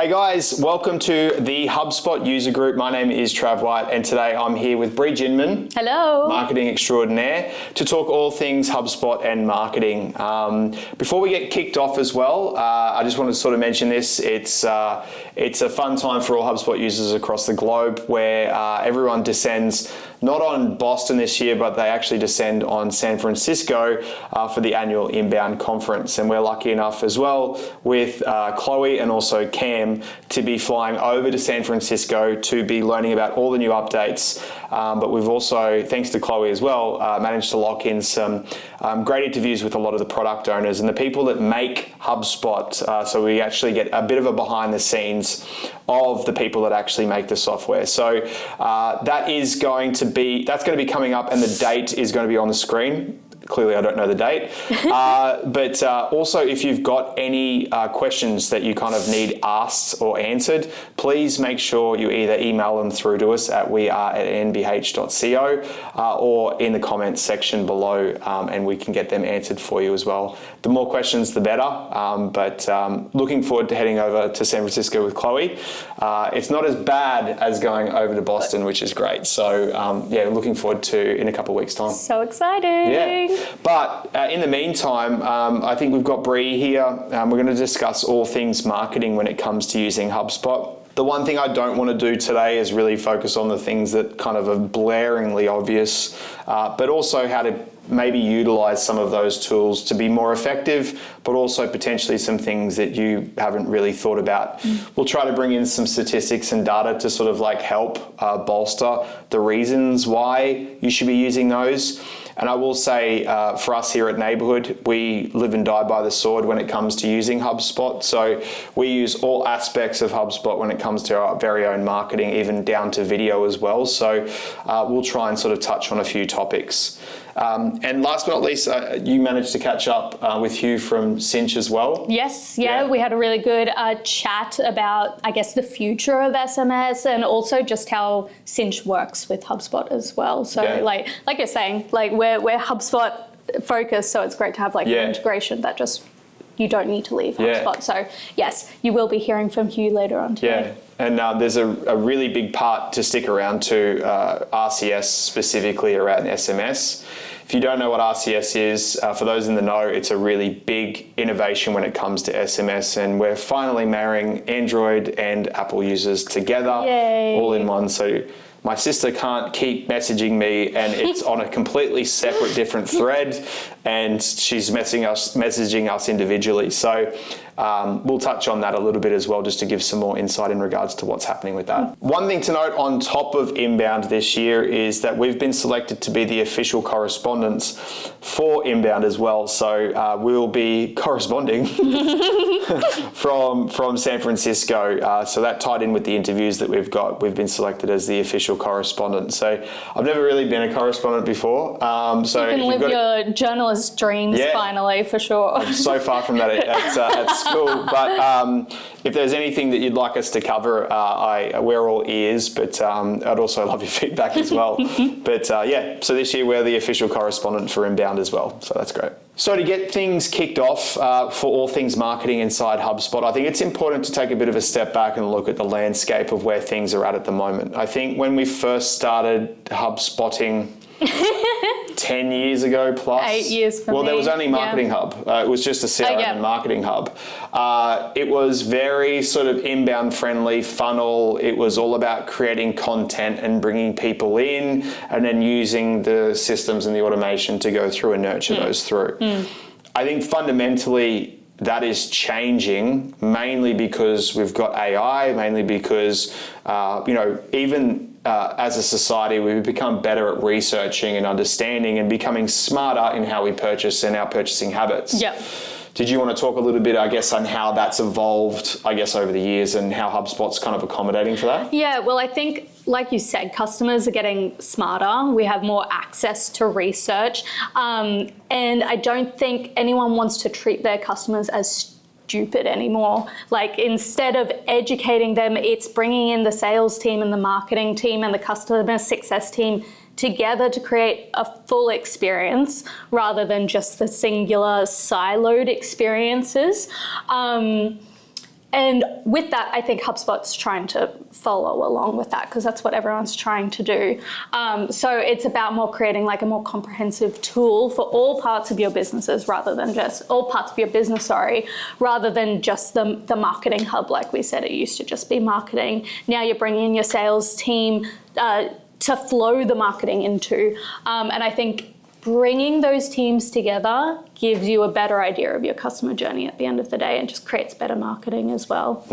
Hey guys, welcome to the HubSpot User Group. My name is Trav White and today I'm here with Brie Ginman. Hello. Marketing extraordinaire, to talk all things HubSpot and marketing. Before we get kicked off as well, I just wanted to sort of mention this. It's a fun time for all HubSpot users across the globe where everyone descends not on Boston this year, but they actually descend on San Francisco for the annual Inbound conference. And we're lucky enough as well with Chloe and also Cam to be flying over to San Francisco to be learning about all the new updates. But we've also, thanks to Chloe as well, managed to lock in some great interviews with a lot of the product owners and the people that make HubSpot. So we actually get a bit of a behind the scenes of the people that actually make the software. So that's going to be coming up, and the date is going to be on the screen. Clearly, I don't know the date. But also, if you've got any questions that you kind of need asked or answered, please make sure you either email them through to us at weare@nbh.co or in the comments section below, and we can get them answered for you as well. The more questions, the better. But looking forward to heading over to San Francisco with Chloe. It's not as bad as going over to Boston, which is great. So yeah, looking forward to in a couple of weeks' time. So exciting. Yeah. But in the meantime, I think we've got Brie here. We're going to discuss all things marketing when it comes to using HubSpot. The one thing I don't want to do today is really focus on the things that kind of are blaringly obvious, but also how to maybe utilize some of those tools to be more effective, but also potentially some things that you haven't really thought about. We'll try to bring in some statistics and data to sort of like help bolster the reasons why you should be using those. And I will say for us here at Neighborhood, we live and die by the sword when it comes to using HubSpot. So we use all aspects of HubSpot when it comes to our very own marketing, even down to video as well. So we'll try and sort of touch on a few topics. And last but not least, you managed to catch up with Hugh from Sinch as well. Yes, yeah, we had a really good chat about, I guess, the future of SMS and also just how Sinch works with HubSpot as well. So like you're saying, like we're HubSpot focused, so it's great to have like an integration that just you don't need to leave HubSpot. So yes, you will be hearing from Hugh later on today. Yeah. And there's a really big part to stick around to RCS, specifically around SMS. If you don't know what RCS is, for those in the know, it's a really big innovation when it comes to SMS, and we're finally marrying Android and Apple users together, all in one. So my sister can't keep messaging me, and it's on a completely separate, different thread, and she's messaging us individually. So we'll touch on that a little bit as well, just to give some more insight in regards to what's happening with that. One thing to note on top of Inbound this year is that we've been selected to be the official correspondents for Inbound as well. So we'll be corresponding from San Francisco. So that tied in with the interviews that we've got. We've been selected as the official correspondent. So I've never really been a correspondent before. So you can live your journalist dreams finally, for sure. I'm so far from that at school, but if there's anything that you'd like us to cover, we're all ears, but I'd also love your feedback as well. But yeah, so this year we're the official correspondent for Inbound as well, so that's great. So to get things kicked off for all things marketing inside HubSpot, I think it's important to take a bit of a step back and look at the landscape of where things are at the moment. I think when we first started HubSpotting 10 years ago plus. 8 years for me. Well, there was only Marketing Hub. It was just a CRM and Marketing Hub. It was very sort of inbound friendly funnel. It was all about creating content and bringing people in and then using the systems and the automation to go through and nurture those through. I think fundamentally that is changing, mainly because we've got AI, mainly because, even as a society, we've become better at researching and understanding and becoming smarter in how we purchase and our purchasing habits. Yep. Did you want to talk a little bit, I guess, on how that's evolved, I guess, over the years and how HubSpot's kind of accommodating for that? Yeah, well, I think, like you said, customers are getting smarter. We have more access to research. And I don't think anyone wants to treat their customers as stupid anymore. Like, instead of educating them, it's bringing in the sales team and the marketing team and the customer success team together to create a full experience rather than just the singular siloed experiences. And with that, I think HubSpot's trying to follow along with that because that's what everyone's trying to do. So it's about more creating like a more comprehensive tool for all parts of your businesses rather than just rather than just the marketing hub. Like we said, it used to just be marketing. Now you're bringing in your sales team to flow the marketing into. And I think bringing those teams together gives you a better idea of your customer journey at the end of the day and just creates better marketing as well.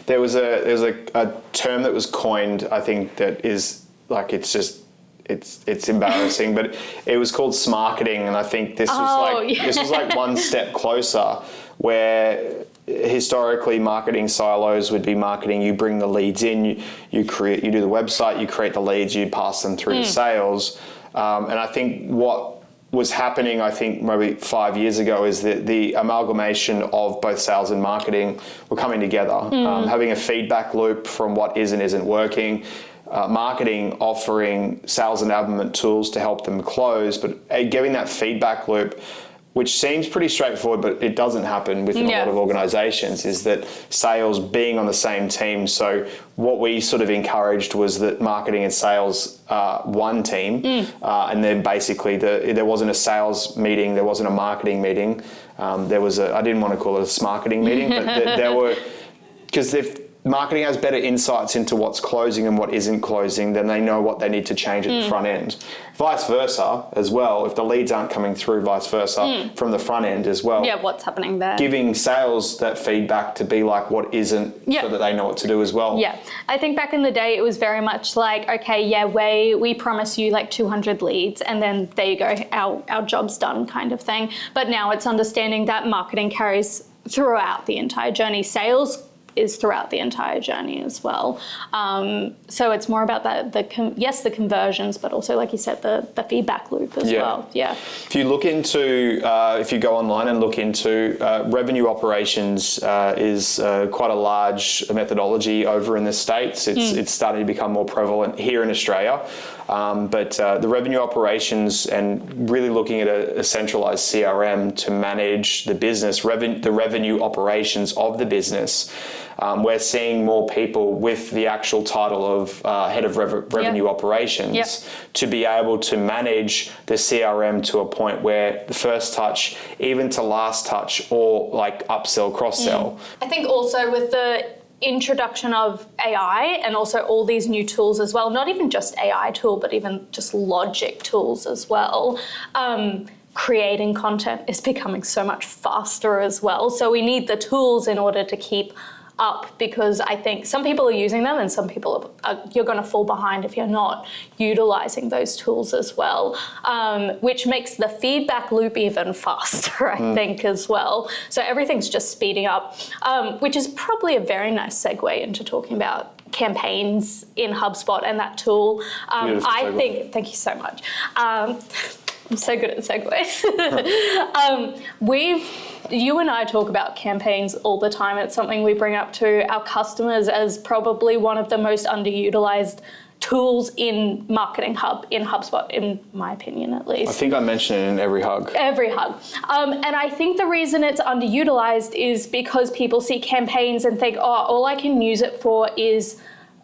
There was a term that was coined, I think, that is like, it's embarrassing, but it was called Smarketing, and I think this was like one step closer, where historically marketing silos would be marketing, you bring the leads in, you do the website, you create the leads, you pass them through to sales. And I think what was happening, I think maybe 5 years ago, is that the amalgamation of both sales and marketing were coming together, having a feedback loop from what is and isn't working, marketing offering sales enablement tools to help them close, but giving that feedback loop, which seems pretty straightforward, but it doesn't happen within a lot of organizations, is that sales being on the same team. So what we sort of encouraged was that marketing and sales one team, and then basically there wasn't a sales meeting, there wasn't a marketing meeting. There was I didn't want to call it a Smarketing meeting, but there were, because if marketing has better insights into what's closing and what isn't closing, then they know what they need to change at the front end. Vice versa as well, if the leads aren't coming through, vice versa from the front end as well. Yeah, what's happening there? Giving sales that feedback to be like what isn't, so that they know what to do as well. Yeah, I think back in the day it was very much like, okay, yeah, we promise you like 200 leads and then there you go, our job's done kind of thing. But now it's understanding that marketing carries throughout the entire journey. Sales is throughout the entire journey as well. So it's more about the conversions, but also, like you said, the feedback loop as well. Yeah. If you look into, if you go online and look into revenue operations, is quite a large methodology over in the States. It's starting to become more prevalent here in Australia. But the revenue operations and really looking at a centralized CRM to manage the business, the revenue operations of the business. We're seeing more people with the actual title of head of revenue operations to be able to manage the CRM to a point where the first touch, even to last touch, or like upsell, cross-sell. I think also with the introduction of AI and also all these new tools as well, not even just AI tool, but even just logic tools as well, creating content is becoming so much faster as well. So we need the tools in order to keep up, because I think some people are using them and some people you're going to fall behind if you're not utilizing those tools as well, which makes the feedback loop even faster, I think, as well. So everything's just speeding up, which is probably a very nice segue into talking about campaigns in HubSpot and that tool. I think, thank you so much. I'm so good at segues. You and I talk about campaigns all the time. It's something we bring up to our customers as probably one of the most underutilized tools in Marketing Hub, in HubSpot, in my opinion at least. I think I mention it in every hug. Every hug. And I think the reason it's underutilized is because people see campaigns and think, oh, all I can use it for is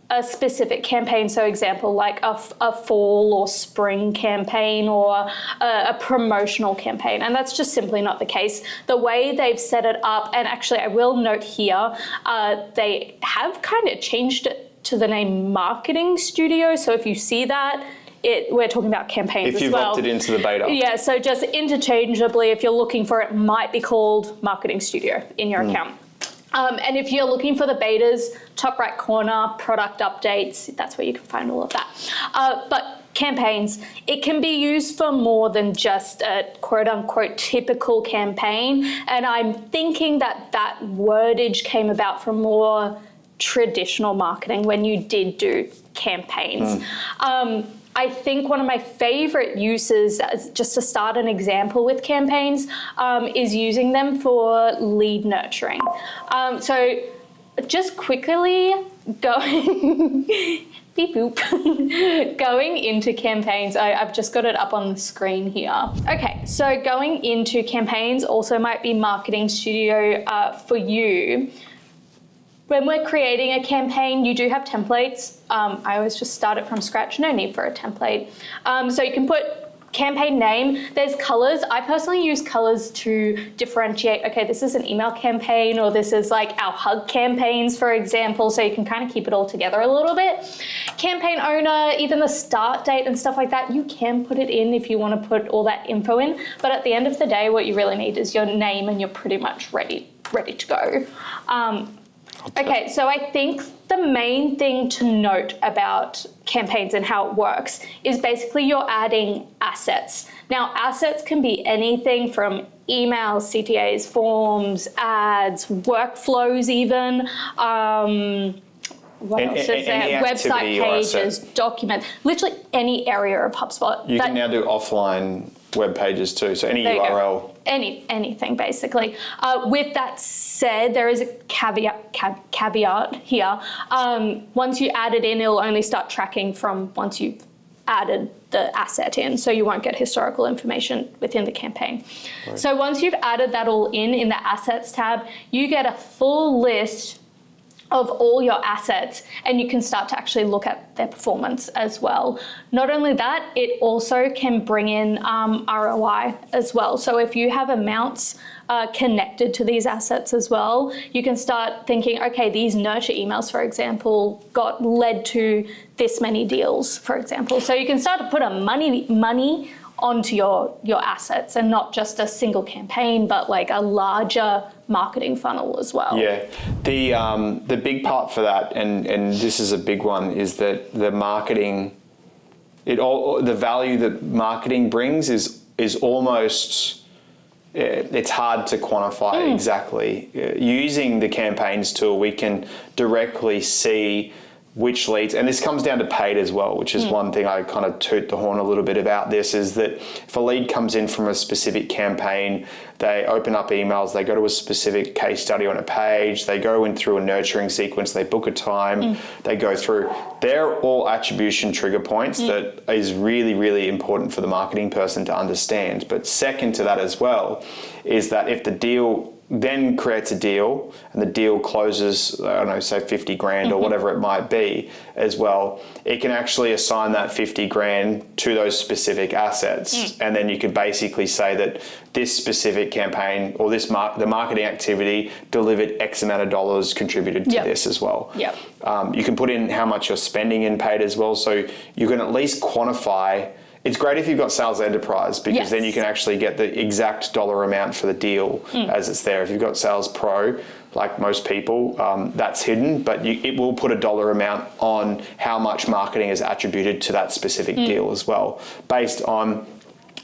a specific campaign. So example, like a fall or spring campaign or a promotional campaign. And that's just simply not the case. The way they've set it up, and actually I will note here, they have kind of changed it to the name Marketing Studio. So if you see that, we're talking about campaigns as well. If you've opted into the beta. Yeah, so just interchangeably, if you're looking for it, might be called Marketing Studio in your account. And if you're looking for the betas, top right corner, product updates, that's where you can find all of that. But campaigns, it can be used for more than just a quote unquote typical campaign. And I'm thinking that wordage came about from more traditional marketing when you did do campaigns. I think one of my favorite uses, just to start an example with campaigns, is using them for lead nurturing. So just quickly going, beep boop, going into campaigns. I've just got it up on the screen here. Okay, so going into campaigns also might be Marketing Studio for you. When we're creating a campaign, you do have templates. I always just start it from scratch, no need for a template. So you can put campaign name, there's colors. I personally use colors to differentiate, okay, this is an email campaign, or this is like our hug campaigns, for example, so you can kind of keep it all together a little bit. Campaign owner, even the start date and stuff like that, you can put it in if you want to put all that info in, but at the end of the day, what you really need is your name and you're pretty much ready to go. Okay, so I think the main thing to note about campaigns and how it works is basically you're adding assets. Now, assets can be anything from emails, CTAs, forms, ads, workflows even. What else is there? Website pages, documents, literally any area of HubSpot. You can now do offline web pages too, so any URL. Anything basically. With that said, there is a caveat here. Once you add it in, it'll only start tracking from once you've added the asset in, so you won't get historical information within the campaign. Right. So once you've added that all in the assets tab, you get a full list of all your assets, and you can start to actually look at their performance as well. Not only that, it also can bring in ROI as well. So if you have amounts connected to these assets as well, you can start thinking, okay, these nurture emails, for example, led to this many deals, for example. So you can start to put a money onto your assets, and not just a single campaign, but like a larger marketing funnel as well. Yeah, the big part for that, and this is a big one, is that the marketing, the value that marketing brings is almost, it's hard to quantify exactly. Using the campaigns tool, we can directly see which leads, and this comes down to paid as well, which is one thing I kind of toot the horn a little bit about this, is that if a lead comes in from a specific campaign, they open up emails, they go to a specific case study on a page, they go in through a nurturing sequence, they book a time, they go through. They're all attribution trigger points that is really, really important for the marketing person to understand. But second to that as well is that if the deal then creates a deal and the deal closes, I don't know, say 50 grand or whatever it might be as well, it can actually assign that 50 grand to those specific assets. And then you could basically say that this specific campaign or the marketing activity delivered X amount of dollars, contributed to this as well. You can put in how much you're spending in paid as well. So you can at least quantify. It's great if you've got sales enterprise, because then you can actually get the exact dollar amount for the deal as it's there. If you've got sales pro, like most people, that's hidden, but it will put a dollar amount on how much marketing is attributed to that specific deal as well, based on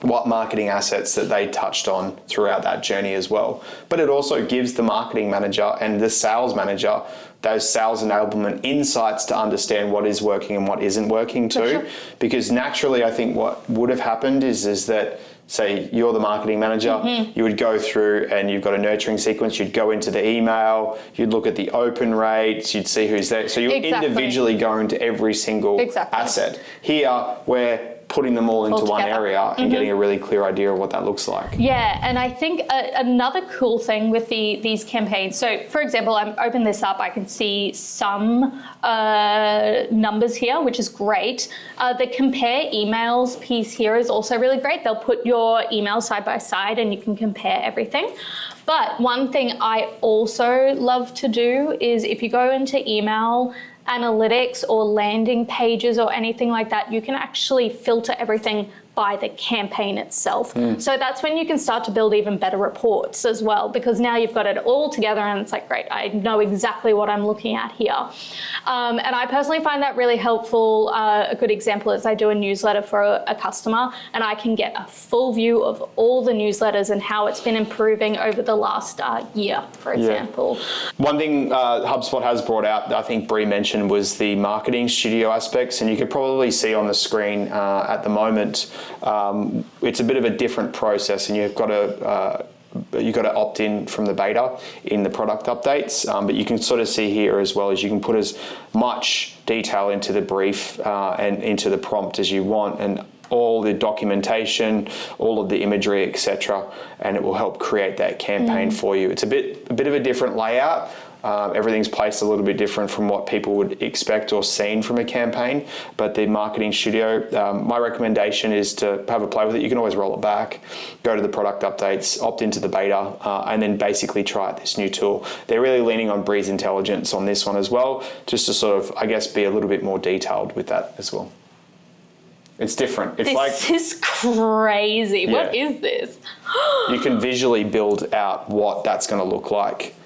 what marketing assets that they touched on throughout that journey as well. But it also gives the marketing manager and the sales manager those sales enablement insights to understand what is working and what isn't working too. Sure. Because naturally, I think what would have happened is that, say you're the marketing manager, you would go through and you've got a nurturing sequence, you'd go into the email, you'd look at the open rates, you'd see who's there. So you're individually going to every single asset. Here, we're putting them all into one area and getting a really clear idea of what that looks like. Yeah, and I think another cool thing with these campaigns, so for example, I'm open this up, I can see some numbers here, which is great. The compare emails piece here is also really great. They'll put your emails side by side and you can compare everything. But one thing I also love to do is if you go into email analytics or landing pages or anything like that, you can actually filter everything by the campaign itself. So that's when you can start to build even better reports as well, because now you've got it all together and it's like, great, I know exactly what I'm looking at here. And I personally find that really helpful. A good example is I do a newsletter for a customer and I can get a full view of all the newsletters and how it's been improving over the last year, for example. One thing HubSpot has brought out, I think Brie mentioned, was the marketing studio aspects, and you could probably see on the screen at the moment, it's a bit of a different process, and you've got to opt in from the beta in the product updates, but you can sort of see here as well as you can put as much detail into the brief and into the prompt as you want, and all the documentation, all of the imagery, etc., and it will help create that campaign for you. It's a bit of a different layout. Everything's placed a little bit different from what people would expect or seen from a campaign. But the Marketing Studio, my recommendation is to have a play with it. You can always roll it back, go to the product updates, opt into the beta, and then basically try out this new tool. They're really leaning on Brie's intelligence on this one as well, just to sort of, I guess, be a little bit more detailed with that as well. It's different. It's this is crazy. Yeah. What is this? You can visually build out what that's going to look like.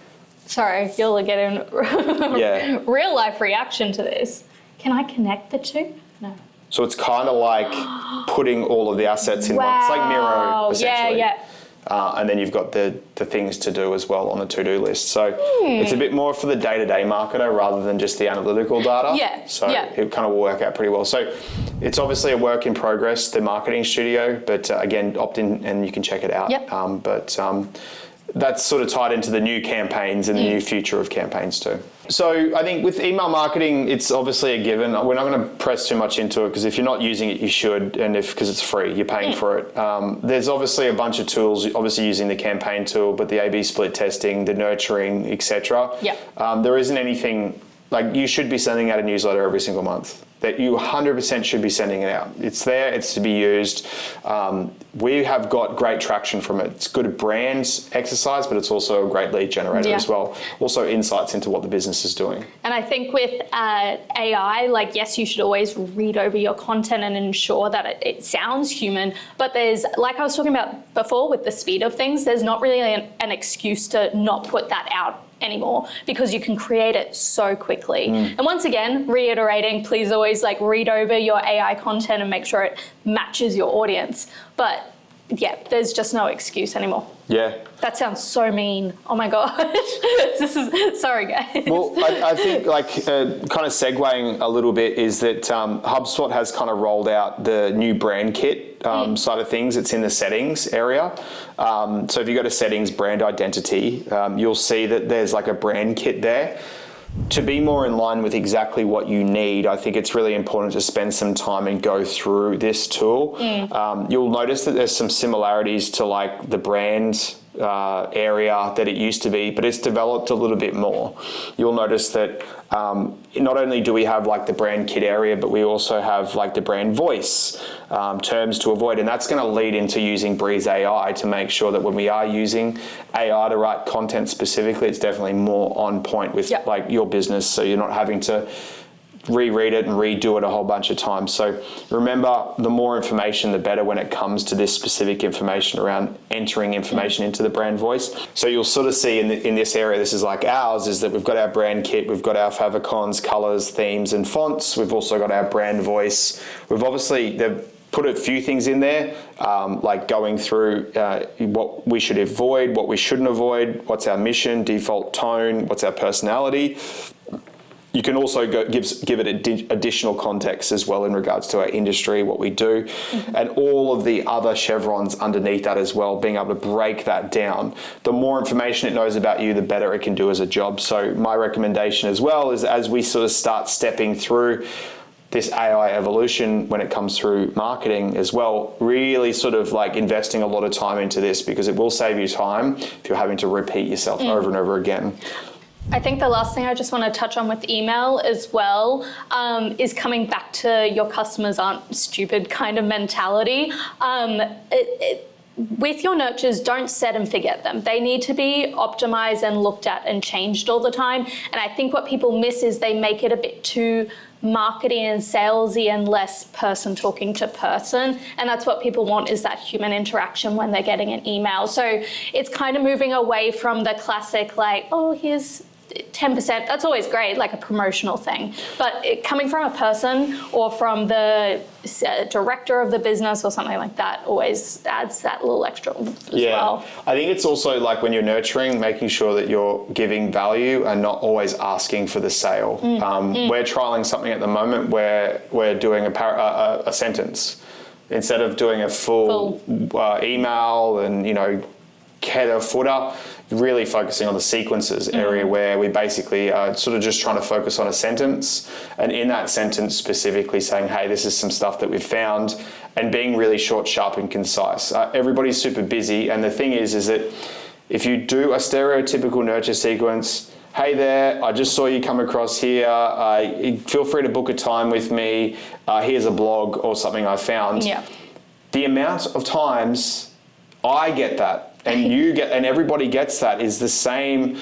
Sorry, you'll get a real life reaction to this. Can I connect the two? No. So it's kind of like putting all of the assets in one. It's like Miro, essentially. Yeah. And then you've got the things to do as well on the to-do list. So it's a bit more for the day-to-day marketer rather than just the analytical data. Yeah. So it kind of will work out pretty well. So it's obviously a work in progress, the Marketing Studio, but again, opt in and you can check it out. Yep. That's sort of tied into the new campaigns and the new future of campaigns too. So I think with email marketing, it's obviously a given. We're not going to press too much into it because if you're not using it, you should, and because it's free, you're paying for it. There's obviously a bunch of tools, obviously using the campaign tool, but the A/B split testing, the nurturing, etc. There isn't anything, like you should be sending out a newsletter every single month. That you 100% should be sending it out. It's there, it's to be used. We have got great traction from it. It's good brand exercise, but it's also a great lead generator as well. Also insights into what the business is doing. And I think with AI, like, yes, you should always read over your content and ensure that it sounds human, but there's, like I was talking about before with the speed of things, there's not really an excuse to not put that out anymore because you can create it so quickly. And once again, reiterating, please always like read over your AI content and make sure it matches your audience. But yeah, there's just no excuse anymore. Yeah. That sounds so mean. Oh my gosh. Sorry guys. Well, I think like kind of segueing a little bit is that HubSpot has kind of rolled out the new brand kit side of things. It's in the settings area. So if you go to settings, brand identity, you'll see that there's like a brand kit there. To be more in line with exactly what you need, I think it's really important to spend some time and go through this tool. You'll notice that there's some similarities to like the brand area that it used to be, but it's developed a little bit more. You'll notice that not only do we have like the brand kit area, but we also have like the brand voice terms to avoid, and that's going to lead into using Brie's AI to make sure that when we are using AI to write content specifically, it's definitely more on point with like your business, so you're not having to reread it and redo it a whole bunch of times. So remember, the more information, the better when it comes to this specific information around entering information into the brand voice. So you'll sort of see in this area, this is like ours, is that we've got our brand kit, we've got our favicons, colors, themes, and fonts. We've also got our brand voice. We've obviously, they've put a few things in there, like going through what we should avoid, what we shouldn't avoid, what's our mission, default tone, what's our personality. You can also give it additional context as well in regards to our industry, what we do, and all of the other chevrons underneath that as well, being able to break that down. The more information it knows about you, the better it can do as a job. So my recommendation as well is as we sort of start stepping through this AI evolution when it comes through marketing as well, really sort of like investing a lot of time into this because it will save you time if you're having to repeat yourself over and over again. I think the last thing I just want to touch on with email as well is coming back to your customers aren't stupid kind of mentality. With your nurtures, don't set and forget them. They need to be optimized and looked at and changed all the time. And I think what people miss is they make it a bit too marketing and salesy and less person talking to person. And that's what people want, is that human interaction when they're getting an email. So it's kind of moving away from the classic like, oh, here's 10%, that's always great, like a promotional thing. But coming from a person or from the director of the business or something like that always adds that little extra as well. I think it's also like when you're nurturing, making sure that you're giving value and not always asking for the sale. We're trialing something at the moment where we're doing a sentence. Instead of doing a full email and, header, footer, really focusing on the sequences area where we basically are sort of just trying to focus on a sentence, and in that sentence specifically saying, hey, this is some stuff that we've found, and being really short, sharp and concise. Everybody's super busy, and the thing is that if you do a stereotypical nurture sequence, hey there, I just saw you come across here. Feel free to book a time with me. Here's a blog or something I found. Yeah. The amount of times I get that and you get, and everybody gets that is the same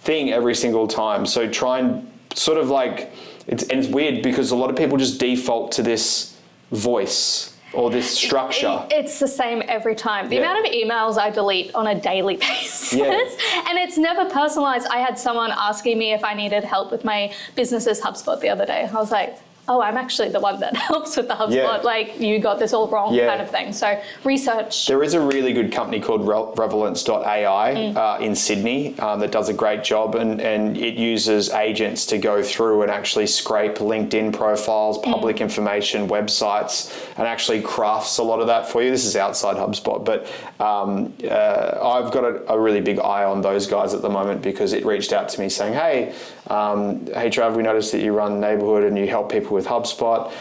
thing every single time. So try and sort of like, it's weird because a lot of people just default to this voice or this structure. It's the same every time. The amount of emails I delete on a daily basis, and it's never personalized. I had someone asking me if I needed help with my business's HubSpot the other day. I was like, oh, I'm actually the one that helps with the HubSpot. Like, you got this all wrong kind of thing. So research. There is a really good company called Relevance.ai in Sydney that does a great job, and it uses agents to go through and actually scrape LinkedIn profiles, public information, websites, and actually crafts a lot of that for you. This is outside HubSpot, but I've got a really big eye on those guys at the moment because it reached out to me saying, hey Trav, we noticed that you run Neighborhood and you help people with HubSpot.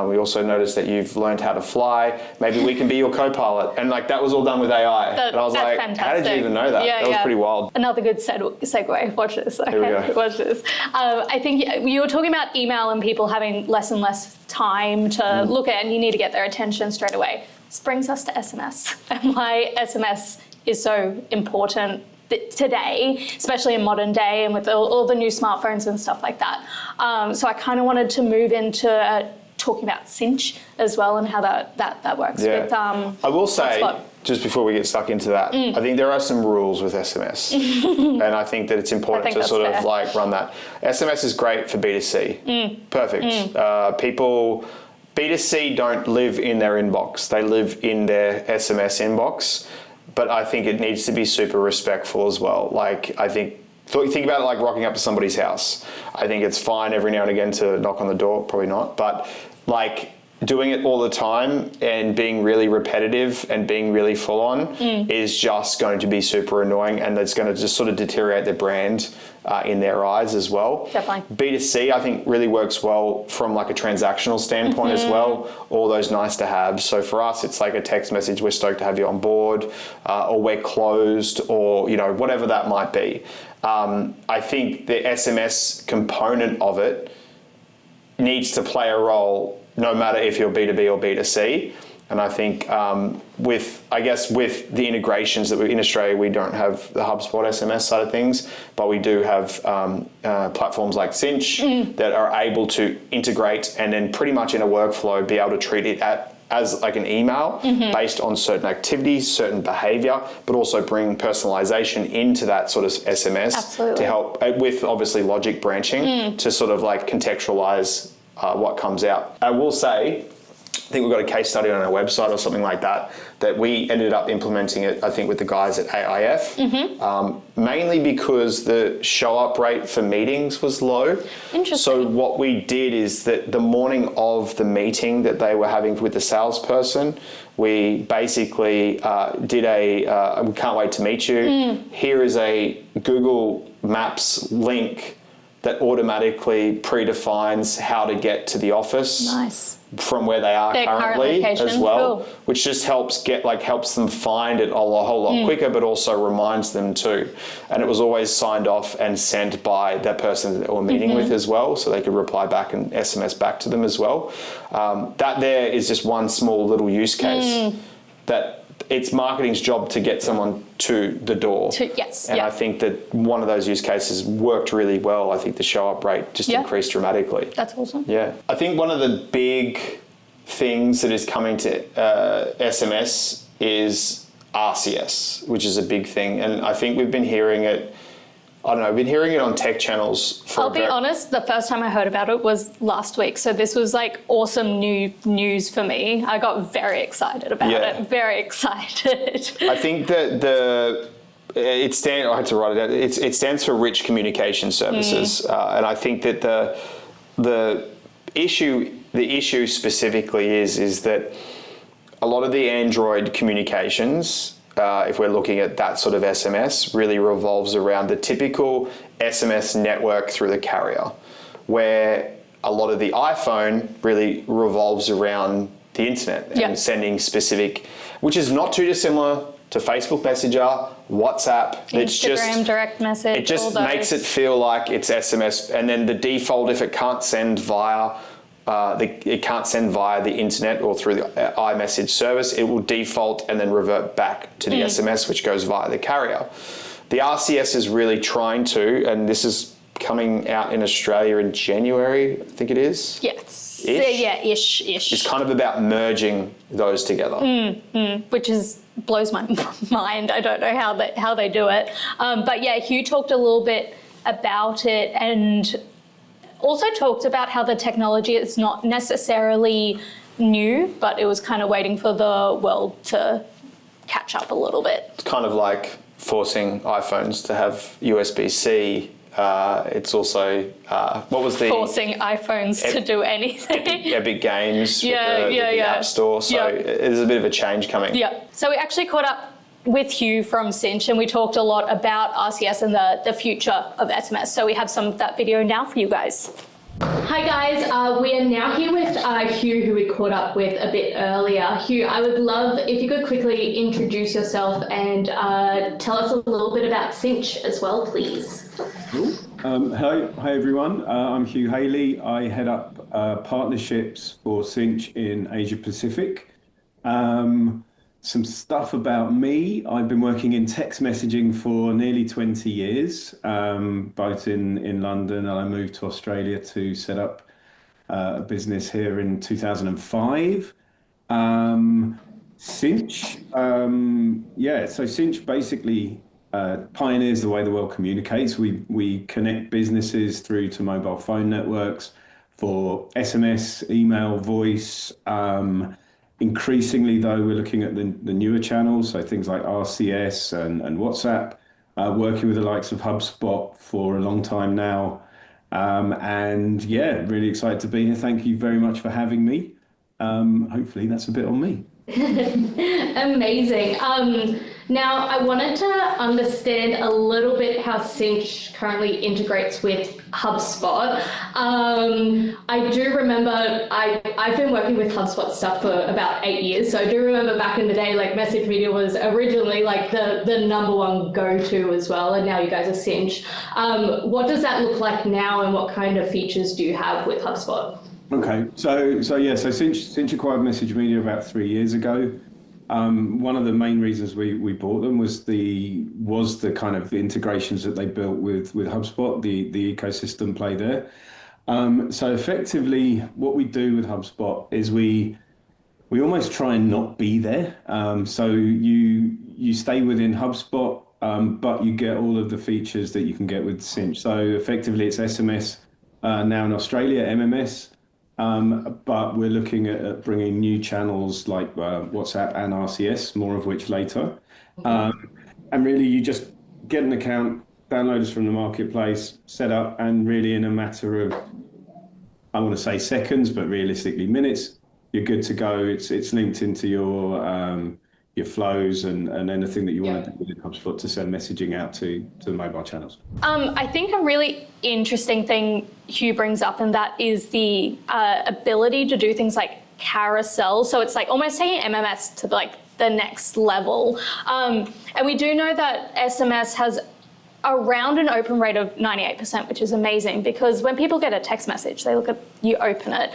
We also noticed that you've learned how to fly. Maybe we can be your co-pilot. And like that was all done with AI. And I was like, fantastic. How did you even know that? That was pretty wild. Another good segue. Watch this. Okay, Here we go. Watch this. I think you were talking about email and people having less and less time to look at, and you need to get their attention straight away. This brings us to SMS and why SMS is so important today, especially in modern day and with all the new smartphones and stuff like that. So I kind of wanted to move into talking about Sinch as well and how that works with I will say, HubSpot. Just before we get stuck into that, I think there are some rules with SMS and I think that it's important to sort of like run that. SMS is great for B2C. Perfect. People, B2C don't live in their inbox. They live in their SMS inbox. But I think it needs to be super respectful as well. Like, I think about it like rocking up to somebody's house. I think it's fine every now and again to knock on the door, probably not. But like doing it all the time and being really repetitive and being really full on is just going to be super annoying, and it's going to just sort of deteriorate their brand in their eyes as well. Definitely. B2C, I think, really works well from like a transactional standpoint as well, all those nice to have. So for us, it's like a text message, we're stoked to have you on board, or we're closed, or whatever that might be. I think the SMS component of it needs to play a role no matter if you're B2B or B2C. And I think with the integrations that in Australia, we don't have the HubSpot SMS side of things, but we do have platforms like Sinch that are able to integrate and then pretty much in a workflow be able to treat it as like an email based on certain activities, certain behavior, but also bring personalization into that sort of SMS to help with obviously logic branching to sort of like contextualize what comes out. I will say, I think we've got a case study on our website or something like that we ended up implementing it, I think, with the guys at AIF, mainly because the show-up rate for meetings was low. Interesting. So what we did is that the morning of the meeting that they were having with the salesperson, we basically did we can't wait to meet you. Here is a Google Maps link that automatically predefines how to get to the office from where they are currently as well, which just helps them find it a whole lot quicker, but also reminds them too. And it was always signed off and sent by that person that we're meeting with as well, so they could reply back and SMS back to them as well. That there is just one small little use case that it's marketing's job to get someone to the door. I think that one of those use cases worked really well. I think the show-up rate just increased dramatically. That's awesome. Yeah. I think one of the big things that is coming to SMS is RCS, which is a big thing. And I think we've been hearing it, I've been hearing it on tech channels for I'll be honest, the first time I heard about it was last week. So this was like awesome new news for me. I got very excited about it. Very excited. I think that I had to write it out. It stands for Rich Communication Services. And I think that the issue specifically is that a lot of the Android communications, if we're looking at that sort of SMS, really revolves around the typical SMS network through the carrier, where a lot of the iPhone really revolves around the internet and sending specific, which is not too dissimilar to Facebook Messenger, WhatsApp. Instagram, direct message. It just makes it feel like it's SMS, and then the default, if it can't send via the internet or through the iMessage service, it will default and then revert back to the SMS, which goes via the carrier. The RCS is really trying to, and this is coming out in Australia in January, I think it is. Yes. Ish? Yeah, ish. It's kind of about merging those together. Which blows my mind. I don't know how they do it. But yeah, Hugh talked a little bit about it and also talked about how the technology is not necessarily new, but it was kind of waiting for the world to catch up a little bit. It's kind of like forcing iPhones to have USB-C. It's also, what was the... Forcing iPhones to do anything. Epic Games with the App Store. So there's a bit of a change coming. Yeah. So we actually caught up with Hugh from Sinch, and we talked a lot about RCS and the future of SMS. So we have some of that video now for you guys. Hi guys, we are now here with Hugh, who we caught up with a bit earlier. Hugh, I would love if you could quickly introduce yourself and tell us a little bit about Sinch as well, please. Cool. Hi everyone, I'm Hugh Haley. I head up partnerships for Sinch in Asia Pacific. Some stuff about me. I've been working in text messaging for nearly 20 years, both in London, and I moved to Australia to set up a business here in 2005. Sinch, so Sinch basically pioneers the way the world communicates. We connect businesses through to mobile phone networks for SMS, email, voice. Increasingly, though, we're looking at the newer channels, so things like RCS and WhatsApp, working with the likes of HubSpot for a long time now. And yeah, really excited to be here. Thank you very much for having me. Hopefully that's a bit on me. Amazing. Now, I wanted to understand a little bit how Sinch currently integrates with HubSpot. I do remember I've been working with HubSpot stuff for about 8 years, so I do remember back in the day, like message media was originally like the number one go-to as well, and now you guys are Sinch. What does that look like now, and what kind of features do you have with HubSpot? Okay, so Sinch acquired Message Media about 3 years ago. One of the main reasons we bought them was the kind of integrations that they built with HubSpot, the ecosystem play there. So effectively, what we do with HubSpot is we almost try and not be there. So you stay within HubSpot, but you get all of the features that you can get with Sinch. So effectively, it's SMS now in Australia, MMS. But we're looking at bringing new channels like WhatsApp and RCS, more of which later. And really, you just get an account, download us from the marketplace, set up, and really in a matter of, I want to say seconds, but realistically minutes, you're good to go. It's linked into your flows and anything that you want to do with HubSpot to send messaging out to the mobile channels. I think a really interesting thing Hugh brings up, and that is the ability to do things like carousel. So it's like almost taking MMS to like the next level. And we do know that SMS has around an open rate of 98%, which is amazing, because when people get a text message, they look at, you open it.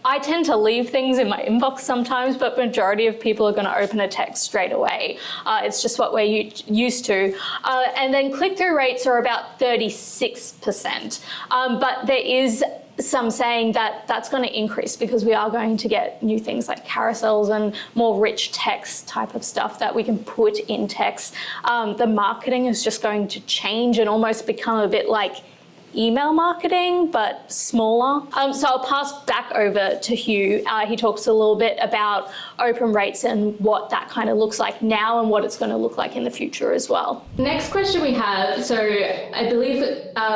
I tend to leave things in my inbox sometimes, but majority of people are going to open a text straight away. It's just what we're used to. And then click-through rates are about 36%. But there is some saying that that's going to increase because we are going to get new things like carousels and more rich text type of stuff that we can put in text. The marketing is just going to change and almost become a bit like email marketing, but smaller. So I'll pass back over to Hugh. He talks a little bit about open rates and what that kind of looks like now and what it's going to look like in the future as well. Next question we have, so I believe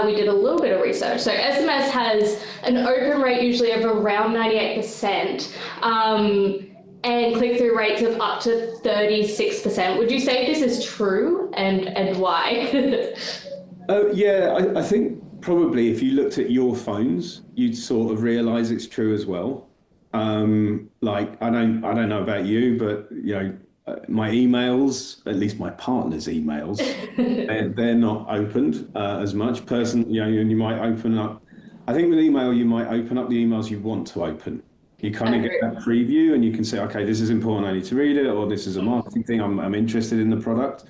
we did a little bit of research. So SMS has an open rate usually of around 98%. And click-through rates of up to 36%. Would you say this is true, and why? I think probably if you looked at your phones, you'd sort of realise it's true as well. Like I don't know about you, but my emails, at least my partner's emails, they're not opened as much. And you might open up. I think with email, you might open up the emails you want to open. You kind of get that preview, and you can say, okay, this is important, I need to read it, or this is a marketing thing, I'm interested in the product.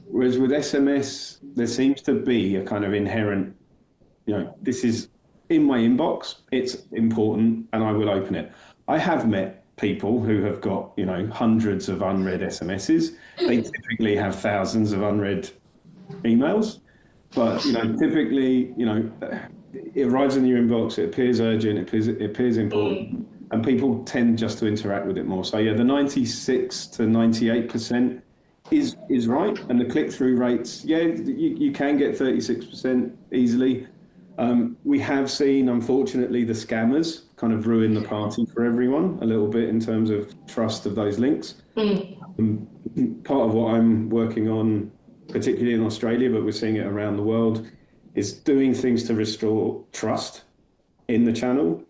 Whereas with SMS, there seems to be a kind of inherent, this is in my inbox, it's important, and I will open it. I have met people who have got, hundreds of unread SMSs. They typically have thousands of unread emails, but, typically, it arrives in your inbox, it appears urgent, it appears important, and people tend just to interact with it more. So the 96 to 98% is right, and the click-through rates, you can get 36% easily. We have seen, unfortunately, the scammers kind of ruin the party for everyone a little bit in terms of trust of those links. Part of what I'm working on, particularly in Australia, but we're seeing it around the world, is doing things to restore trust in the channel.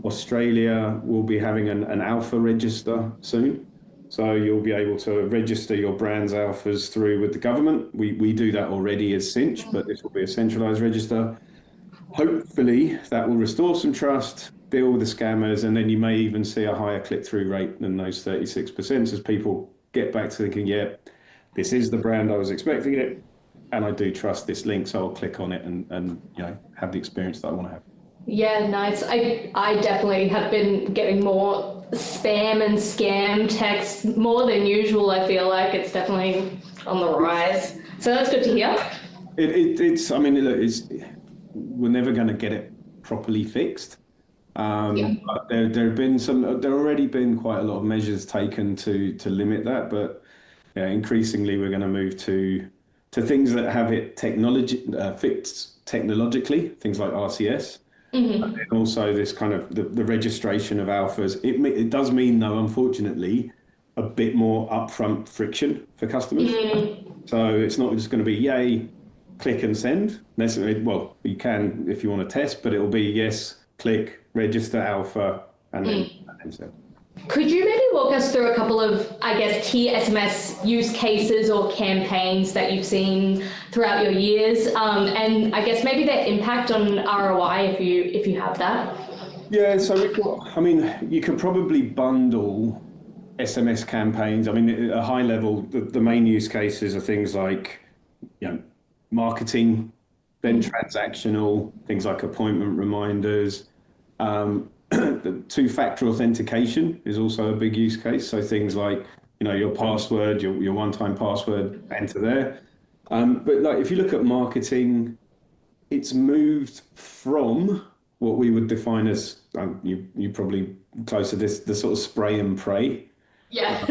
Australia will be having an alpha register soon. So you'll be able to register your brand's alphas through with the government. We do that already as Sinch, but this will be a centralised register. Hopefully that will restore some trust, deal with the scammers, and then you may even see a higher click-through rate than those 36% as people get back to thinking, this is the brand I was expecting it, and I do trust this link, so I'll click on it and have the experience that I want to have. Yeah, nice. I definitely have been getting more spam and scam texts more than usual. I feel like it's definitely on the rise. So that's good to hear. We're never going to get it properly fixed. But there already been quite a lot of measures taken to limit that, but increasingly we're going to move to things that have it fixed technologically, things like RCS. And then also this kind of the registration of alphas. It does mean, though, unfortunately, a bit more upfront friction for customers. So it's not just going to be, yay, click and send. Necessarily, well, you can if you want to test, but it'll be yes, click, register alpha, and then send. Could you maybe walk us through a couple of, I guess, key SMS use cases or campaigns that you've seen throughout your years, and I guess maybe their impact on ROI if you have that? Yeah, so you could probably bundle SMS campaigns. At a high level, the main use cases are things like, marketing, then transactional, things like appointment reminders. The two-factor authentication is also a big use case. So things like, your password, your one-time password, enter there. But if you look at marketing, it's moved from what we would define as, you probably close to this, the sort of spray and pray. Yeah.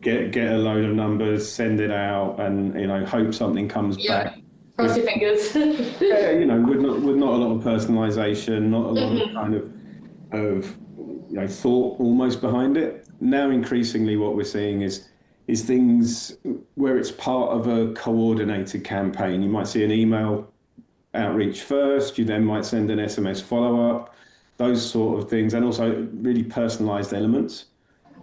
Get a load of numbers, send it out, and hope something comes back. Cross your fingers. With not a lot of personalisation, not a lot of kind of thought almost behind it. Now increasingly what we're seeing is things where it's part of a coordinated campaign. You might see an email outreach first, you then might send an SMS follow-up, those sort of things, and also really personalised elements.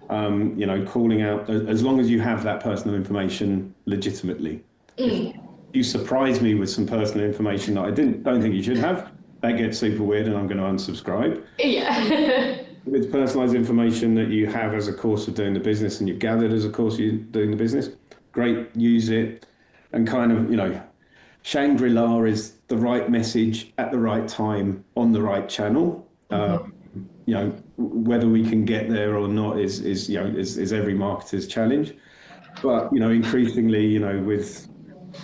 Calling out, as long as you have that personal information legitimately. If you surprise me with some personal information that I don't think you should have, that gets super weird and I'm going to unsubscribe. Yeah. If it's personalised information that you have as a course of doing the business and you've gathered as a course of doing the business, great, use it. And kind of, Shangri-La is the right message at the right time on the right channel. Whether we can get there or not is every marketer's challenge. But, increasingly, with,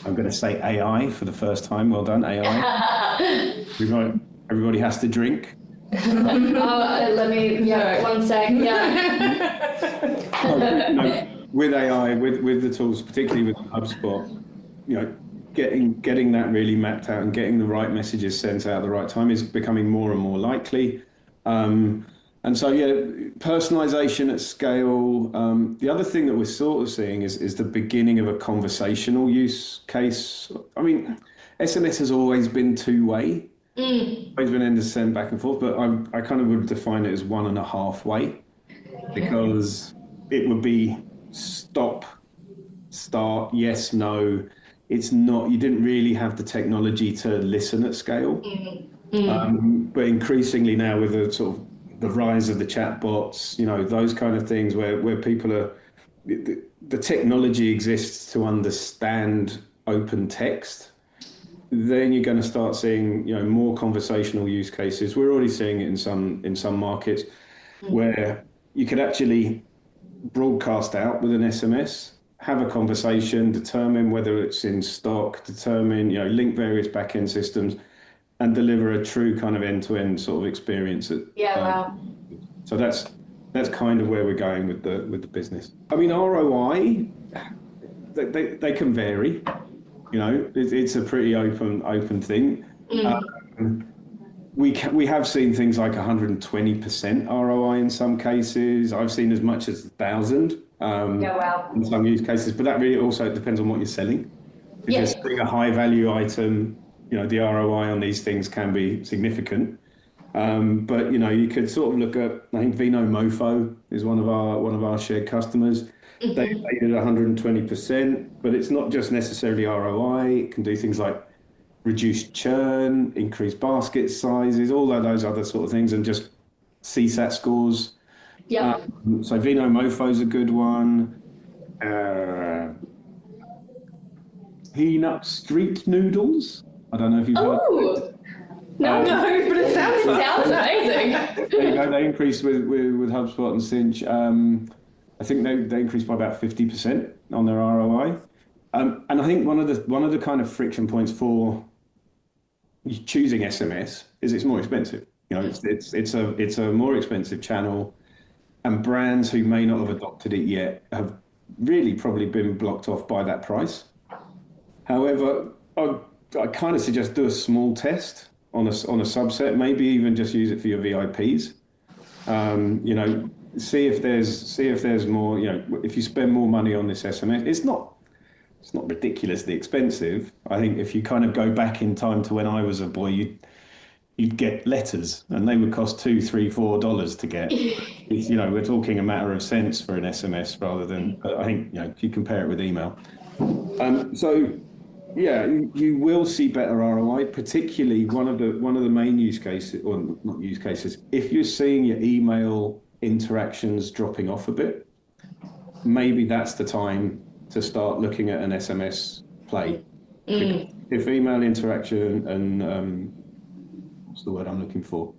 I'm going to say AI for the first time. Well done, AI. Everybody has to drink. Let me, one sec. With AI, with the tools, particularly with HubSpot, getting that really mapped out and getting the right messages sent out at the right time is becoming more and more likely. And so, personalisation at scale. The other thing that we're sort of seeing is the beginning of a conversational use case. SMS has always been two-way. Always been able to send back and forth, but I kind of would define it as 1.5 way, because it would be stop, start, yes, no. It's not, you didn't really have the technology to listen at scale. But increasingly now with the sort of the rise of the chatbots, those kind of things where people are, the technology exists to understand open text, then you're going to start seeing, more conversational use cases. We're already seeing it in some markets where you could actually broadcast out with an SMS, have a conversation, determine whether it's in stock, determine, link various back-end systems, and deliver a true kind of end-to-end sort of experience. Wow. So that's kind of where we're going with the business. I mean, ROI, they can vary. It's a pretty open thing. We have seen things like 120% ROI in some cases. I've seen as much as 1,000 in some use cases, but that really also depends on what you're selling. If you're selling a high value item, the ROI on these things can be significant. But you could sort of look at, I think Vino Mofo is one of our shared customers. They did 120%, but it's not just necessarily ROI. It can do things like reduce churn, increase basket sizes, all of those other sort of things, and just CSAT scores. Yeah. So Vino Mofo is a good one. Peanut Street Noodles. I don't know if you've heard of it. No, but it sounds amazing. There you go. They increased with HubSpot and Sinch. I think they increased by about 50% on their ROI. And I think one of the kind of friction points for choosing SMS is it's more expensive. It's a more expensive channel, and brands who may not have adopted it yet have really probably been blocked off by that price. However, I kind of suggest do a small test on a subset, maybe even just use it for your VIPs. See if there's more, if you spend more money on this SMS, it's not ridiculously expensive. I think if you kind of go back in time to when I was a boy, you'd get letters and they would cost $2, $3, $4 to get. We're talking a matter of cents for an SMS rather than, I think, if you compare it with email. You will see better ROI, particularly one of the main use cases, or not use cases, if you're seeing your email interactions dropping off a bit, maybe that's the time to start looking at an SMS play. If email interaction and what's the word I'm looking for?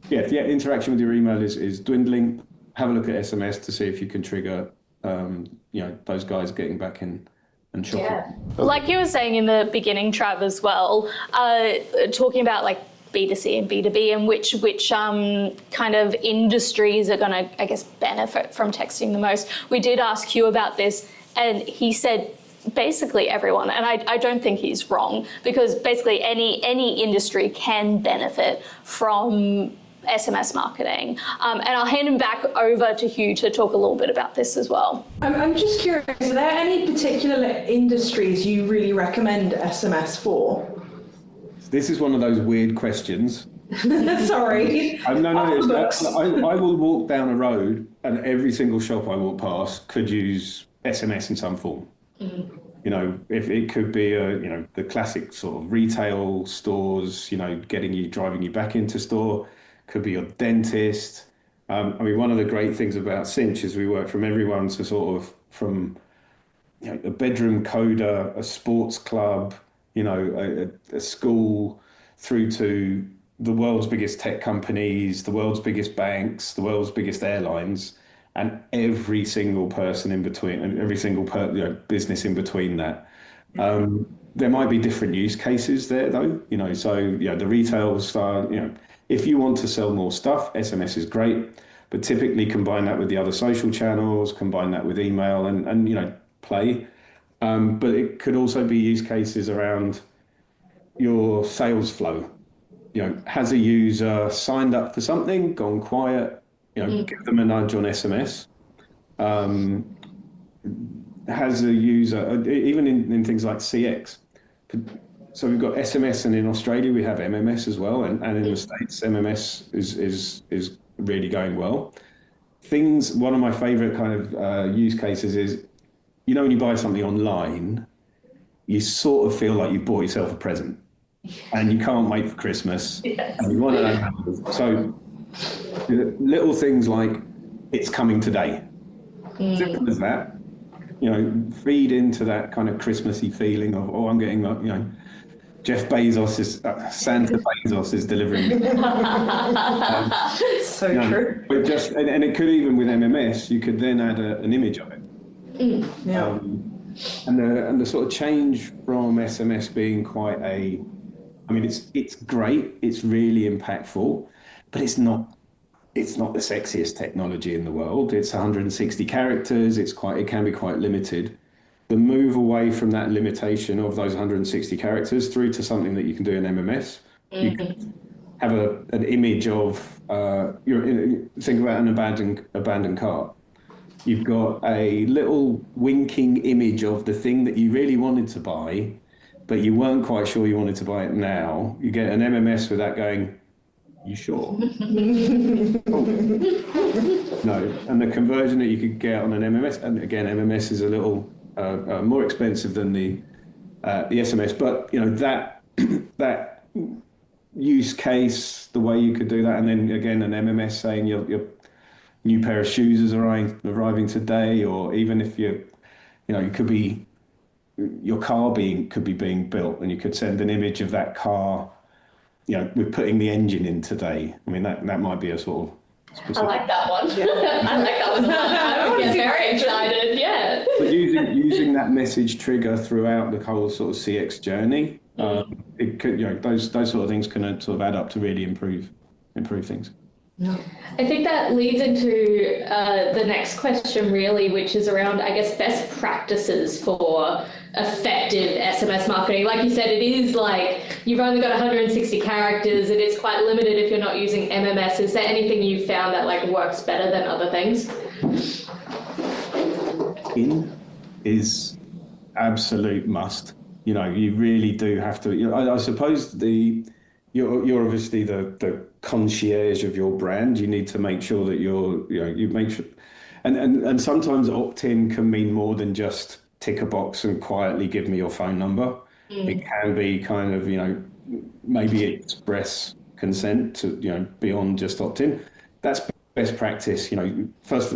If the interaction with your email is dwindling, have a look at SMS to see if you can trigger those guys getting back in and shopping. Yeah. Like you were saying in the beginning, Trav, as well, talking about like B2C and B2B and which kind of industries are going to, I guess, benefit from texting the most. We did ask Hugh about this, and he said basically everyone, and I don't think he's wrong, because basically any industry can benefit from SMS marketing. And I'll hand him back over to Hugh to talk a little bit about this as well. I'm just curious, are there any particular industries you really recommend SMS for? This is one of those weird questions. Sorry. I will walk down a road and every single shop I walk past could use SMS in some form. If it could be the classic sort of retail stores, driving you back into store, could be your dentist. One of the great things about Sinch is we work from everyone to sort of from a bedroom coder, a sports club, a school, through to the world's biggest tech companies, the world's biggest banks, the world's biggest airlines, and every single person in between, and every single business in between that. There might be different use cases there, though. The retail star, if you want to sell more stuff, SMS is great, but typically combine that with the other social channels, combine that with email, and play. But it could also be use cases around your sales flow. Has a user signed up for something, gone quiet? Give them a nudge on SMS. Has a user, even in things like CX. So we've got SMS, and in Australia we have MMS as well, and in the States MMS is really going well. one of my favorite kind of use cases is, when you buy something online, you sort of feel like you bought yourself a present and you can't wait for Christmas. Yes. And you want to know. So little things like, it's coming today. Simple as that. Feed into that kind of Christmassy feeling of, I'm getting, Jeff Bezos Santa Bezos is delivering. So true. But and it could, even with MMS, you could then add an image of it. Yeah. And the sort of change from SMS being quite it's great, it's really impactful, but it's not the sexiest technology in the world. It's 160 characters, it can be quite limited. The move away from that limitation of those 160 characters through to something that you can do in MMS, you can have an image of, think about an abandoned cart. You've got a little winking image of the thing that you really wanted to buy, but you weren't quite sure you wanted to buy it now. You get an MMS with that going, you sure? No, and the conversion that you could get on an MMS, and again, MMS is a little more expensive than the SMS, but that use case, the way you could do that, and then again, an MMS saying your new pair of shoes is arriving today, or even if it could be your car could be being built, and you could send an image of that car. We're putting the engine in today. I mean, that might be a sort of specific. I like that one. I like that one. I would get very excited. Yeah. But using that message trigger throughout the whole sort of CX journey, it could, those sort of things can sort of add up to really improve things. I think that leads into the next question, really, which is around, I guess, best practices for effective SMS marketing. Like you said, it is like you've only got 160 characters. It is quite limited if you're not using MMS. Is there anything you've found that works better than other things? In is absolute must. You really do have to. I suppose you're obviously the concierge of your brand. You need to make sure that you make sure, and sometimes opt-in can mean more than just tick a box and quietly give me your phone number. It can be kind of maybe express consent to beyond just opt-in. That's best practice. First,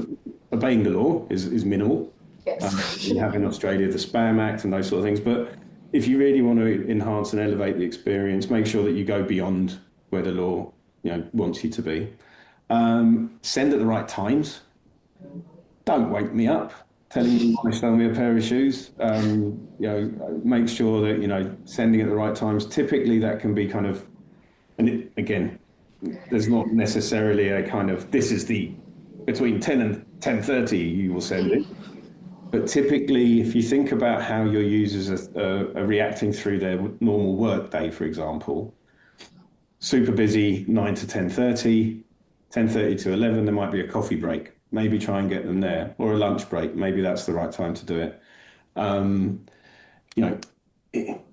obeying the law is minimal. Yes. You have in Australia the Spam Act and those sort of things, but if you really want to enhance and elevate the experience, make sure that you go beyond where the law wants you to be. Send at the right times. Don't wake me up telling me you want to sell me a pair of shoes. Make sure that sending at the right times. Typically that can be kind of, again, there's not necessarily a kind of, this is between 10 and 10:30 you will send it. But typically, if you think about how your users are reacting through their normal work day, for example, super busy 9 to 10:30, 10:30 to 11, there might be a coffee break. Maybe try and get them there, or a lunch break. Maybe that's the right time to do it.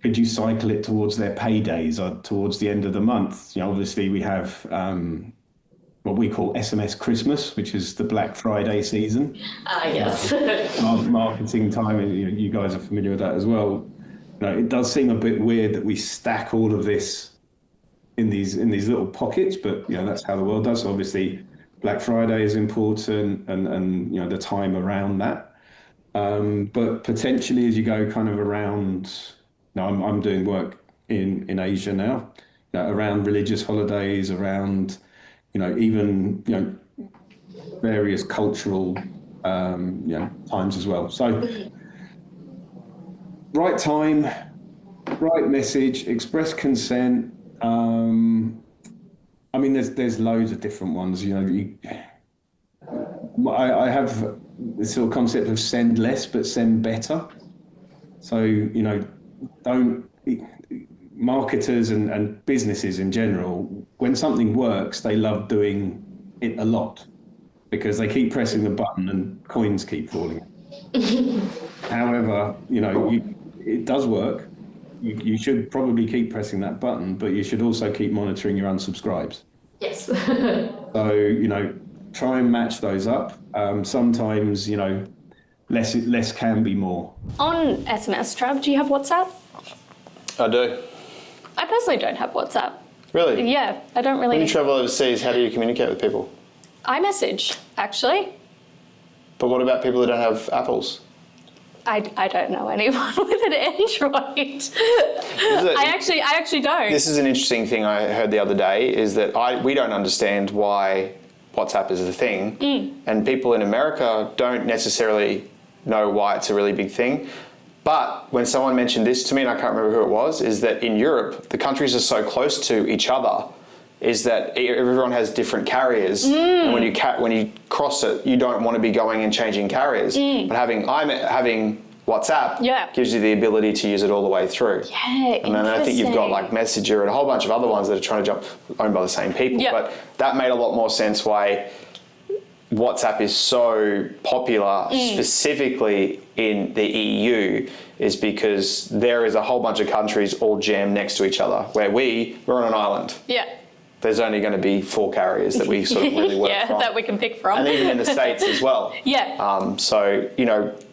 Could you cycle it towards their paydays or towards the end of the month? Obviously we have what we call SMS Christmas, which is the Black Friday season. Yes. Marketing time, you guys are familiar with that as well. It does seem a bit weird that we stack all of this in these little pockets, but that's how the world does. So obviously, Black Friday is important, and the time around that. But potentially, as you go kind of around, I'm doing work in Asia now, around religious holidays, around even various cultural times as well. So right time, right message, express consent. There's loads of different ones. I have this sort of concept of send less but send better. So marketers and businesses in general, when something works, they love doing it a lot because they keep pressing the button and coins keep falling. However, it does work. You should probably keep pressing that button, but you should also keep monitoring your unsubscribes. Yes. So, try and match those up. Sometimes, less can be more. On SMS, Trav, do you have WhatsApp? I do. I personally don't have WhatsApp. Really? Yeah, I don't really. When you travel overseas, how do you communicate with people? iMessage, actually. But what about people who don't have Apples? I don't know anyone with an Android. I actually don't. This is an interesting thing I heard the other day, is that we don't understand why WhatsApp is the thing, and people in America don't necessarily know why it's a really big thing. But when someone mentioned this to me, and I can't remember who it was, is that in Europe, the countries are so close to each other, is that everyone has different carriers, and when you cross it, you don't want to be going and changing carriers. But having WhatsApp gives you the ability to use it all the way through. Yeah, and then I think you've got like Messenger and a whole bunch of other ones that are trying to jump, owned by the same people. Yeah. But that made a lot more sense why WhatsApp is so popular, specifically in the EU, is because there is a whole bunch of countries all jammed next to each other, where we're on an island. Yeah. There's only going to be 4 carriers that we sort of really work from. that we can pick from. And even in the States as well. Yeah. So,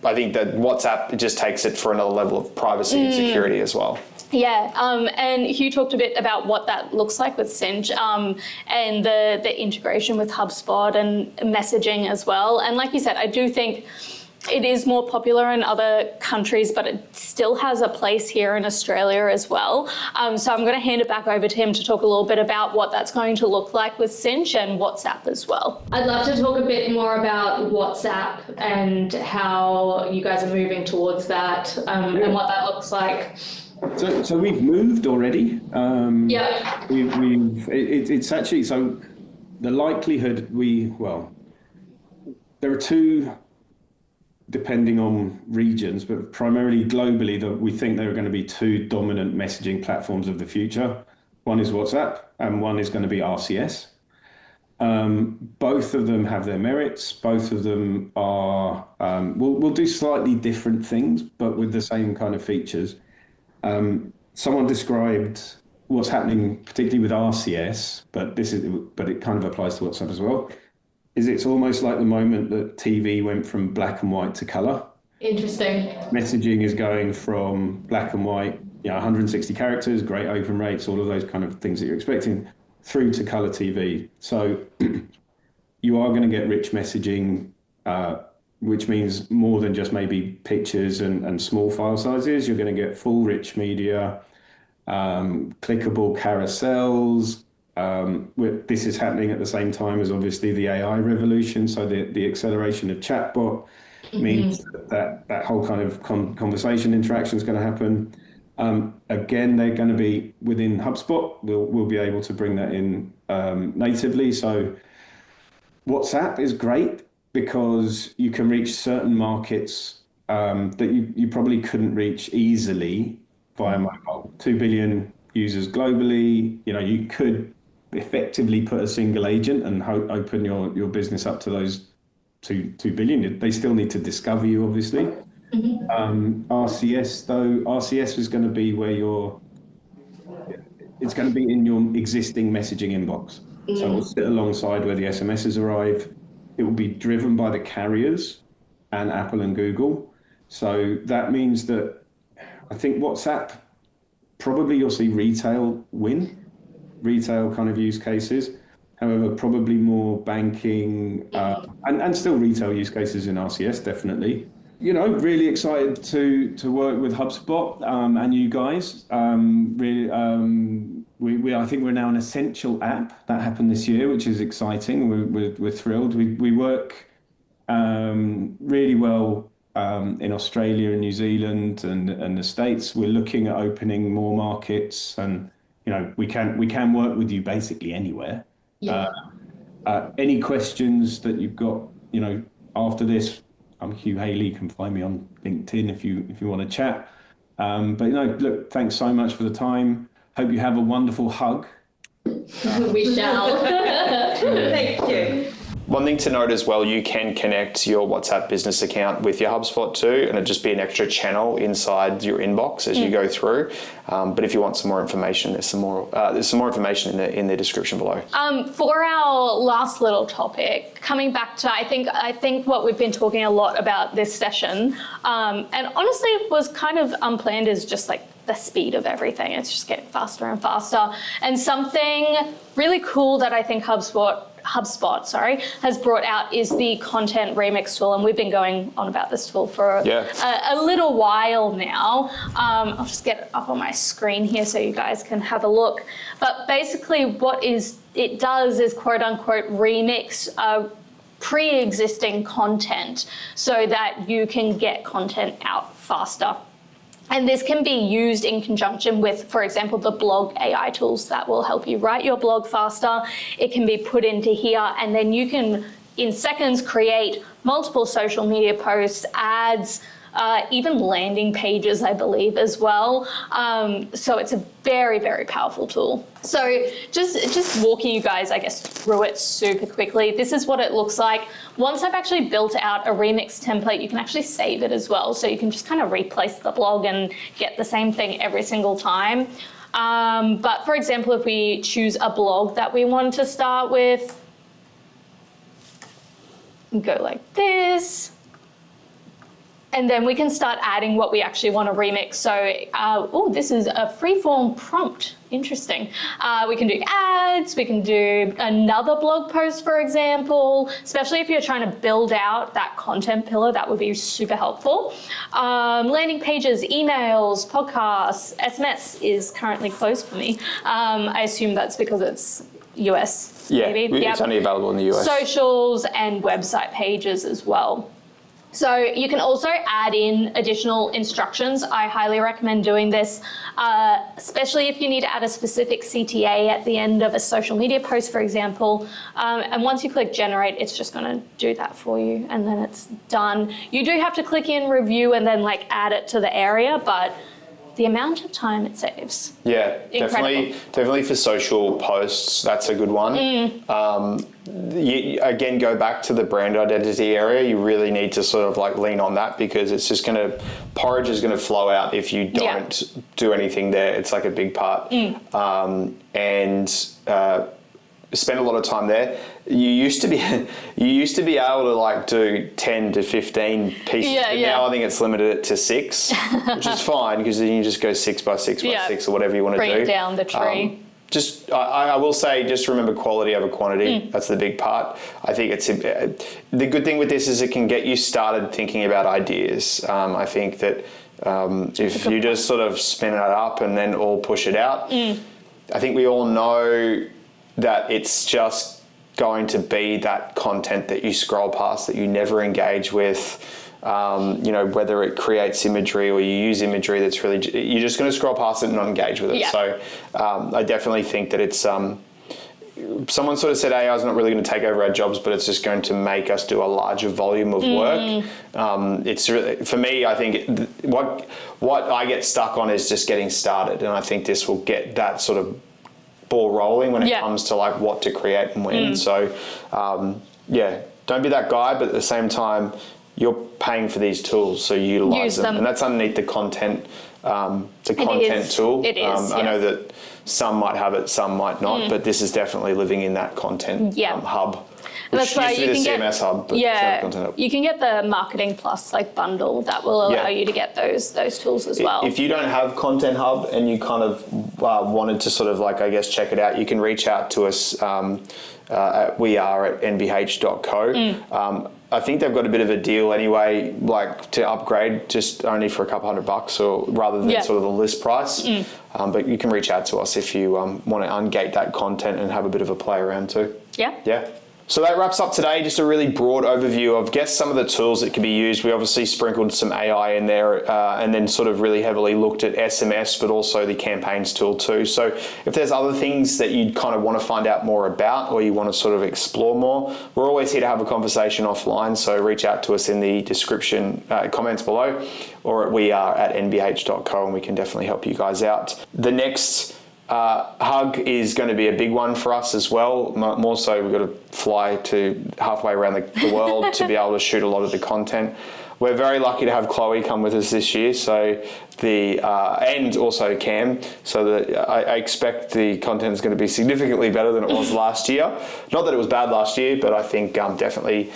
I think that WhatsApp just takes it for another level of privacy and security as well. Yeah, and Hugh talked a bit about what that looks like with Sinch, and the integration with HubSpot and messaging as well. And like you said, I do think it is more popular in other countries, but it still has a place here in Australia as well. So I'm going to hand it back over to him to talk a little bit about what that's going to look like with Sinch and WhatsApp as well. I'd love to talk a bit more about WhatsApp and how you guys are moving towards that, and what that looks like. So we've moved already. Yeah. It's actually, so the likelihood there are 2, depending on regions, but primarily globally, that we think there are going to be 2 dominant messaging platforms of the future. One is WhatsApp and one is going to be RCS. Both of them have their merits. Both of them are, will do slightly different things, but with the same kind of features. Someone described what's happening, particularly with RCS, but it kind of applies to WhatsApp as well, is it's almost like the moment that TV went from black and white to color. Interesting. Messaging is going from black and white, 160 characters, great open rates, all of those kind of things that you're expecting, through to color TV. So you are going to get rich messaging, which means more than just maybe pictures and small file sizes. You're going to get full rich media, clickable carousels. This is happening at the same time as obviously the AI revolution. So the acceleration of chatbot means that whole kind of conversation interaction is going to happen. Again, they're going to be within HubSpot. We'll be able to bring that in natively. So WhatsApp is great because you can reach certain markets that you probably couldn't reach easily via mobile. 2 billion users globally. You could effectively put a single agent and open your business up to those 2 billion. They still need to discover you, obviously. RCS is going to be where it's going to be in your existing messaging inbox. So it will sit alongside where the SMSs arrive. It will be driven by the carriers and Apple and Google. So that means that I think WhatsApp, probably you'll see retail kind of use cases. However, probably more banking and still retail use cases in RCS, definitely. Really excited to work with HubSpot and you guys. I think we're now an essential app. That happened this year, which is exciting. We're thrilled. We work really well in Australia and New Zealand and the States. We're looking at opening more markets, and we can work with you basically anywhere. Yeah. Any questions that you've got, after this, I'm Hugh Haley. You can find me on LinkedIn if you want to chat. But look, thanks so much for the time. Hope you have a wonderful hug. We shall. Thank you. One thing to note as well, you can connect your WhatsApp business account with your HubSpot too, and it'd just be an extra channel inside your inbox as you go through. But if you want some more information, there's some more information in the description below. For our last little topic, coming back to I think what we've been talking a lot about this session, and honestly it was kind of unplanned, is just like the speed of everything. It's just getting faster and faster. And something really cool that I think HubSpot has brought out is the content remix tool, and we've been going on about this tool for a little while now. I'll just get it up on my screen here so you guys can have a look. But basically what it does is quote unquote remix pre-existing content so that you can get content out faster. And this can be used in conjunction with, for example, the blog AI tools that will help you write your blog faster. It can be put into here, and then you can, in seconds, create multiple social media posts, ads, even landing pages, I believe, as well. So it's a very, very powerful tool. So just walking you guys, I guess, through it super quickly. This is what it looks like. Once I've actually built out a remix template, you can actually save it as well. So you can just kind of replace the blog and get the same thing every single time. But for example, if we choose a blog that we want to start with, go like this. And then we can start adding what we actually want to remix. So, this is a freeform prompt. Interesting. We can do ads, we can do another blog post, for example, especially if you're trying to build out that content pillar, that would be super helpful. Landing pages, emails, podcasts, SMS is currently closed for me. I assume that's because it's US, maybe. It's only available in the US. Socials and website pages as well. So you can also add in additional instructions. I highly recommend doing this, especially if you need to add a specific CTA at the end of a social media post, for example. And once you click generate, it's just going to do that for you, and then it's done. You do have to click in review and then like add it to the area, but the amount of time it saves. Yeah, definitely for social posts, that's a good one. You, again, go back to the brand identity area. You really need to sort of like lean on that, because it's just porridge is going to flow out if you don't do anything there. It's like a big part. And spend a lot of time there. You used to be able to like do 10 to 15 pieces. Now I think it's limited to 6, which is fine, because then you just go 6 by 6 by 6 or whatever you want to do. Bring down the tree. I will say, just remember quality over quantity. That's the big part. I think it's the good thing with this is it can get you started thinking about ideas. I think that if you just sort of spin it up and then all push it out, I think we all know that it's just going to be that content that you scroll past that you never engage with. Whether it creates imagery or you use imagery that's really, you're just going to scroll past it and not engage with it. Yeah. So I definitely think that it's, someone sort of said AI is not really going to take over our jobs, but it's just going to make us do a larger volume of work. It's really, for me, I think what I get stuck on is just getting started. And I think this will get that sort of ball rolling when it comes to like what to create and when. So don't be that guy, but at the same time, you're paying for these tools, so utilize them. And that's underneath the content, tool. It is. I know that some might have it, some might not, but this is definitely living in that content hub. And that's why you can get CMS hub, but content hub. You can get the Marketing Plus like bundle that will allow you to get those tools as well. If you don't have Content Hub and you kind of wanted to sort of like, I guess, check it out, you can reach out to us at nbh.co. I think they've got a bit of a deal anyway, like to upgrade just only for a couple $100 or rather than sort of the list price. But you can reach out to us if you want to ungate that content and have a bit of a play around too. Yeah. So that wraps up today, just a really broad overview of, guess, some of the tools that can be used. We obviously sprinkled some AI in there and then sort of really heavily looked at SMS, but also the campaigns tool too. So if there's other things that you kind of want to find out more about or you want to sort of explore more, we're always here to have a conversation offline. So reach out to us in the description comments below, or we are at nbh.co, and we can definitely help you guys out. The next Hug is going to be a big one for us as well. More so, we've got to fly to halfway around the world to be able to shoot a lot of the content. We're very lucky to have Chloe come with us this year, so and also Cam. So that I expect the content is going to be significantly better than it was last year. Not that it was bad last year, but I think definitely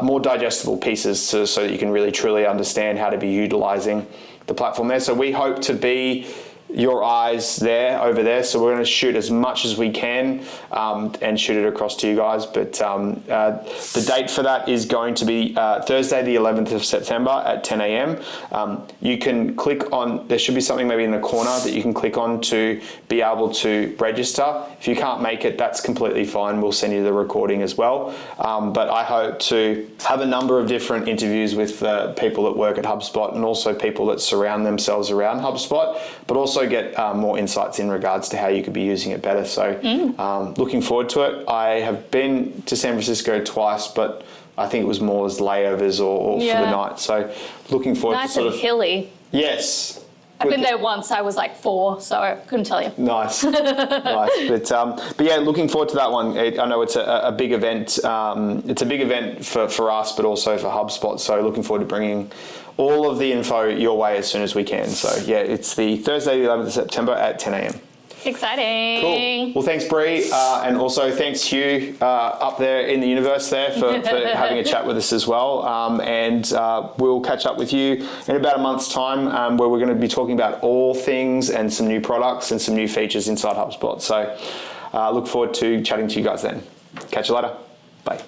more digestible pieces so that you can really truly understand how to be utilising the platform there. So we hope to be your eyes over there. So we're going to shoot as much as we can and shoot it across to you guys. But the date for that is going to be Thursday, the 11th of September at 10 a.m. You can click on, there should be something maybe in the corner that you can click on to be able to register. If you can't make it, that's completely fine. We'll send you the recording as well. But I hope to have a number of different interviews with people that work at HubSpot and also people that surround themselves around HubSpot, but also get more insights in regards to how you could be using it better. So looking forward to it. I have been to San Francisco twice, but I think it was more as layovers or for the night. So looking forward to sort of... Nice and hilly. Yes. I've been there once. I was like 4, so I couldn't tell you. Nice, nice. But yeah, looking forward to that one. I know it's a big event. It's a big event for us, but also for HubSpot. So looking forward to bringing all of the info your way as soon as we can. So yeah, it's the Thursday, the 11th of September at 10 a.m. Exciting. Cool. Well, thanks, Brie. And also thanks, Hugh, up there in the universe there for having a chat with us as well. And we'll catch up with you in about a month's time where we're going to be talking about all things and some new products and some new features inside HubSpot. So look forward to chatting to you guys then. Catch you later. Bye.